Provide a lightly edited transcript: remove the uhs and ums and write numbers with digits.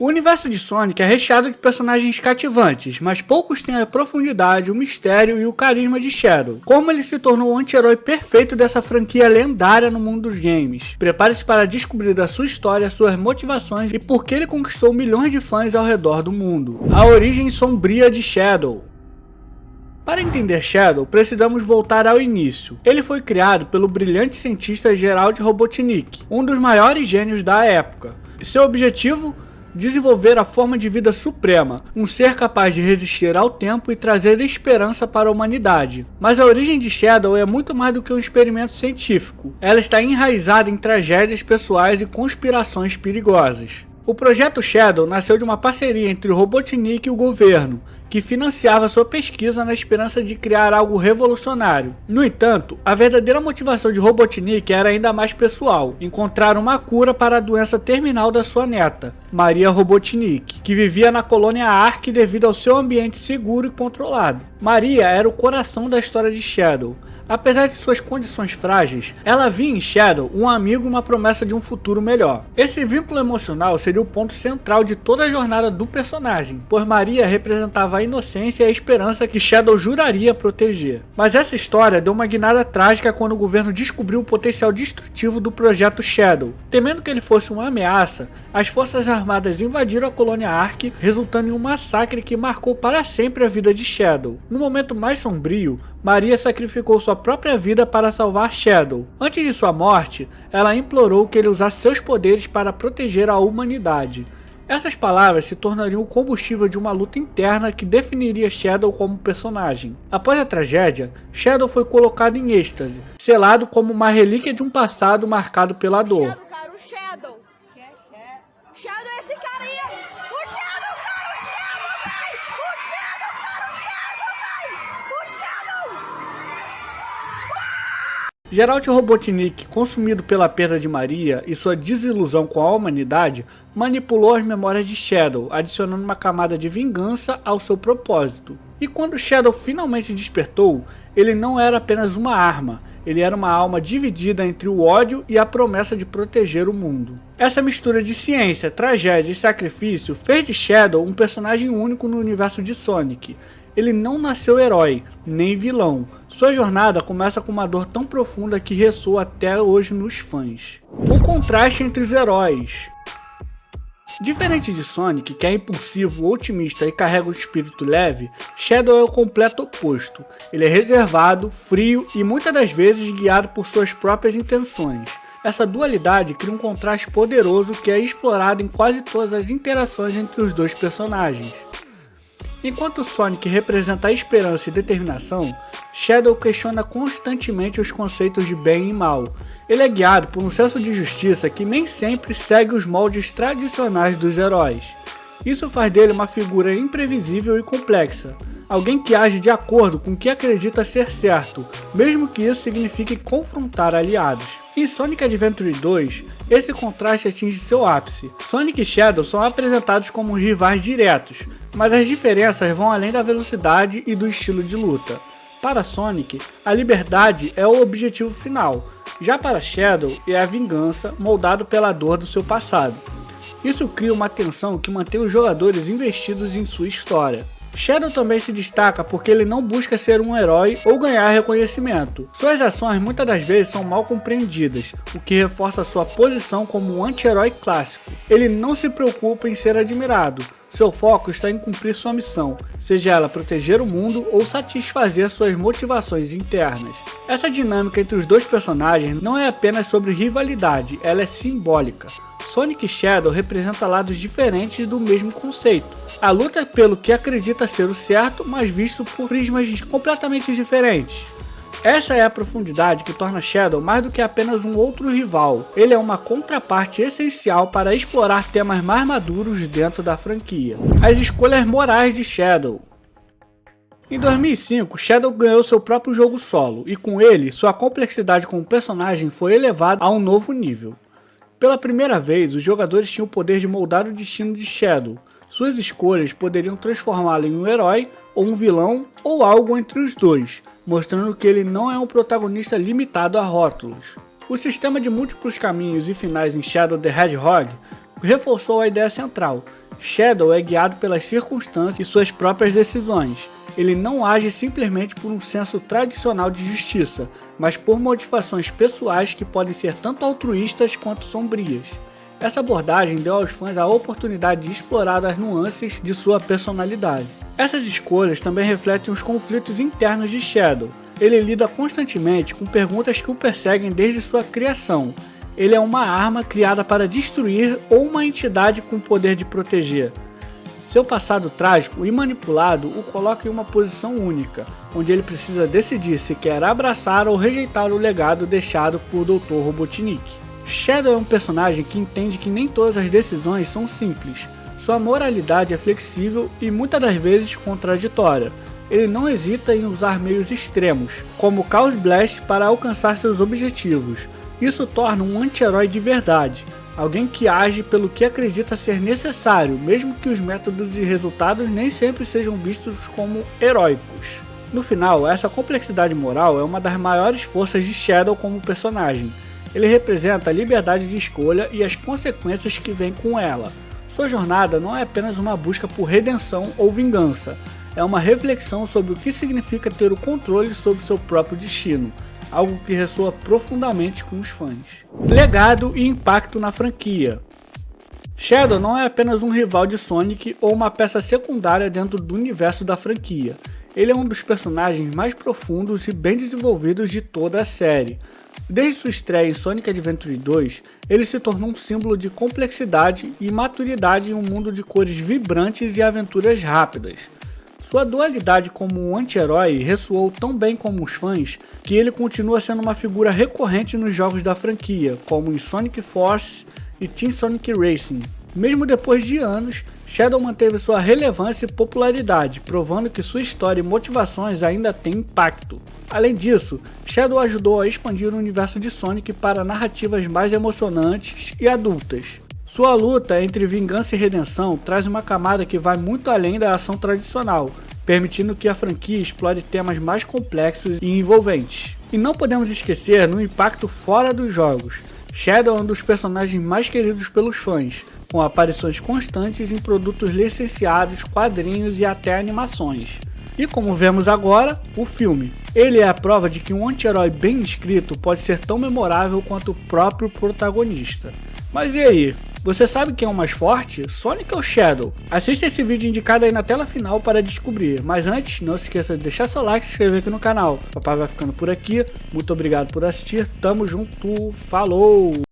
O universo de Sonic é recheado de personagens cativantes, mas poucos têm a profundidade, o mistério e o carisma de Shadow. Como ele se tornou o anti-herói perfeito dessa franquia lendária no mundo dos games. Prepare-se para descobrir a sua história, suas motivações e por que ele conquistou milhões de fãs ao redor do mundo. A origem sombria de Shadow. Para entender Shadow, precisamos voltar ao início. Ele foi criado pelo brilhante cientista Gerald Robotnik, um dos maiores gênios da época. Seu objetivo? Desenvolver a forma de vida suprema, um ser capaz de resistir ao tempo e trazer esperança para a humanidade. Mas a origem de Shadow é muito mais do que um experimento científico. Ela está enraizada em tragédias pessoais e conspirações perigosas. O projeto Shadow nasceu de uma parceria entre o Robotnik e o governo, que financiava sua pesquisa na esperança de criar algo revolucionário. No entanto, a verdadeira motivação de Robotnik era ainda mais pessoal: encontrar uma cura para a doença terminal da sua neta, Maria Robotnik, que vivia na colônia Ark devido ao seu ambiente seguro e controlado. Maria era o coração da história de Shadow. Apesar de suas condições frágeis, ela via em Shadow um amigo e uma promessa de um futuro melhor. Esse vínculo emocional seria o ponto central de toda a jornada do personagem, pois Maria representava a inocência e a esperança que Shadow juraria proteger. Mas essa história deu uma guinada trágica quando o governo descobriu o potencial destrutivo do projeto Shadow. Temendo que ele fosse uma ameaça, as forças armadas invadiram a colônia Ark, resultando em um massacre que marcou para sempre a vida de Shadow. No momento mais sombrio, Maria sacrificou sua própria vida para salvar Shadow. Antes de sua morte, ela implorou que ele usasse seus poderes para proteger a humanidade. Essas palavras se tornariam o combustível de uma luta interna que definiria Shadow como personagem. Após a tragédia, Shadow foi colocado em êxtase, selado como uma relíquia de um passado marcado pela dor. Shadow, cara, o Shadow. Que é Shadow? Shadow é esse cara aí. O Shadow, cara, o Shadow, véi. O Shadow, cara, o Shadow, véi. O Shadow. Gerald Robotnik, consumido pela perda de Maria e sua desilusão com a humanidade, manipulou as memórias de Shadow, adicionando uma camada de vingança ao seu propósito. E quando Shadow finalmente despertou, ele não era apenas uma arma, ele era uma alma dividida entre o ódio e a promessa de proteger o mundo. Essa mistura de ciência, tragédia e sacrifício fez de Shadow um personagem único no universo de Sonic. Ele não nasceu herói, nem vilão. Sua jornada começa com uma dor tão profunda que ressoa até hoje nos fãs. O contraste entre os heróis. Diferente de Sonic, que é impulsivo, otimista e carrega um espírito leve, Shadow é o completo oposto. Ele é reservado, frio e muitas das vezes guiado por suas próprias intenções. Essa dualidade cria um contraste poderoso que é explorado em quase todas as interações entre os dois personagens. Enquanto Sonic representa a esperança e determinação, Shadow questiona constantemente os conceitos de bem e mal. Ele é guiado por um senso de justiça que nem sempre segue os moldes tradicionais dos heróis. Isso faz dele uma figura imprevisível e complexa, alguém que age de acordo com o que acredita ser certo, mesmo que isso signifique confrontar aliados. Em Sonic Adventure 2, esse contraste atinge seu ápice. Sonic e Shadow são apresentados como rivais diretos, mas as diferenças vão além da velocidade e do estilo de luta. Para Sonic, a liberdade é o objetivo final, já para Shadow é a vingança, moldado pela dor do seu passado. Isso cria uma tensão que mantém os jogadores investidos em sua história. Shadow também se destaca porque ele não busca ser um herói ou ganhar reconhecimento. Suas ações muitas das vezes são mal compreendidas, o que reforça sua posição como um anti-herói clássico. Ele não se preocupa em ser admirado. Seu foco está em cumprir sua missão, seja ela proteger o mundo ou satisfazer suas motivações internas. Essa dinâmica entre os dois personagens não é apenas sobre rivalidade, ela é simbólica. Sonic e Shadow representam lados diferentes do mesmo conceito. A luta é pelo que acredita ser o certo, mas visto por prismas completamente diferentes. Essa é a profundidade que torna Shadow mais do que apenas um outro rival. Ele é uma contraparte essencial para explorar temas mais maduros dentro da franquia. As escolhas morais de Shadow. Em 2005, Shadow ganhou seu próprio jogo solo, e com ele, sua complexidade como personagem foi elevada a um novo nível. Pela primeira vez, os jogadores tinham o poder de moldar o destino de Shadow. Suas escolhas poderiam transformá-lo em um herói, ou um vilão, ou algo entre os dois, mostrando que ele não é um protagonista limitado a rótulos. O sistema de múltiplos caminhos e finais em Shadow the Hedgehog reforçou a ideia central. Shadow é guiado pelas circunstâncias e suas próprias decisões. Ele não age simplesmente por um senso tradicional de justiça, mas por motivações pessoais que podem ser tanto altruístas quanto sombrias. Essa abordagem deu aos fãs a oportunidade de explorar as nuances de sua personalidade. Essas escolhas também refletem os conflitos internos de Shadow. Ele lida constantemente com perguntas que o perseguem desde sua criação. Ele é uma arma criada para destruir ou uma entidade com o poder de proteger. Seu passado trágico e manipulado o coloca em uma posição única, onde ele precisa decidir se quer abraçar ou rejeitar o legado deixado por Dr. Robotnik. Shadow é um personagem que entende que nem todas as decisões são simples. Sua moralidade é flexível e muitas das vezes contraditória. Ele não hesita em usar meios extremos, como o Chaos Blast, para alcançar seus objetivos. Isso torna um anti-herói de verdade, alguém que age pelo que acredita ser necessário, mesmo que os métodos e resultados nem sempre sejam vistos como heróicos. No final, essa complexidade moral é uma das maiores forças de Shadow como personagem. Ele representa a liberdade de escolha e as consequências que vêm com ela. Sua jornada não é apenas uma busca por redenção ou vingança, é uma reflexão sobre o que significa ter o controle sobre seu próprio destino, algo que ressoa profundamente com os fãs. Legado e impacto na franquia. Shadow não é apenas um rival de Sonic ou uma peça secundária dentro do universo da franquia. Ele é um dos personagens mais profundos e bem desenvolvidos de toda a série. Desde sua estreia em Sonic Adventure 2, ele se tornou um símbolo de complexidade e maturidade em um mundo de cores vibrantes e aventuras rápidas. Sua dualidade como um anti-herói ressoou tão bem com os fãs que ele continua sendo uma figura recorrente nos jogos da franquia, como em Sonic Force e Team Sonic Racing. Mesmo depois de anos, Shadow manteve sua relevância e popularidade, provando que sua história e motivações ainda têm impacto. Além disso, Shadow ajudou a expandir o universo de Sonic para narrativas mais emocionantes e adultas. Sua luta entre vingança e redenção traz uma camada que vai muito além da ação tradicional, permitindo que a franquia explore temas mais complexos e envolventes. E não podemos esquecer no impacto fora dos jogos. Shadow é um dos personagens mais queridos pelos fãs, com aparições constantes em produtos licenciados, quadrinhos e até animações. E como vemos agora, o filme. Ele é a prova de que um anti-herói bem escrito pode ser tão memorável quanto o próprio protagonista. Mas e aí? Você sabe quem é o mais forte? Sonic ou Shadow? Assista esse vídeo indicado aí na tela final para descobrir. Mas antes, não se esqueça de deixar seu like e se inscrever aqui no canal. Papai vai ficando por aqui. Muito obrigado por assistir. Tamo junto. Falou!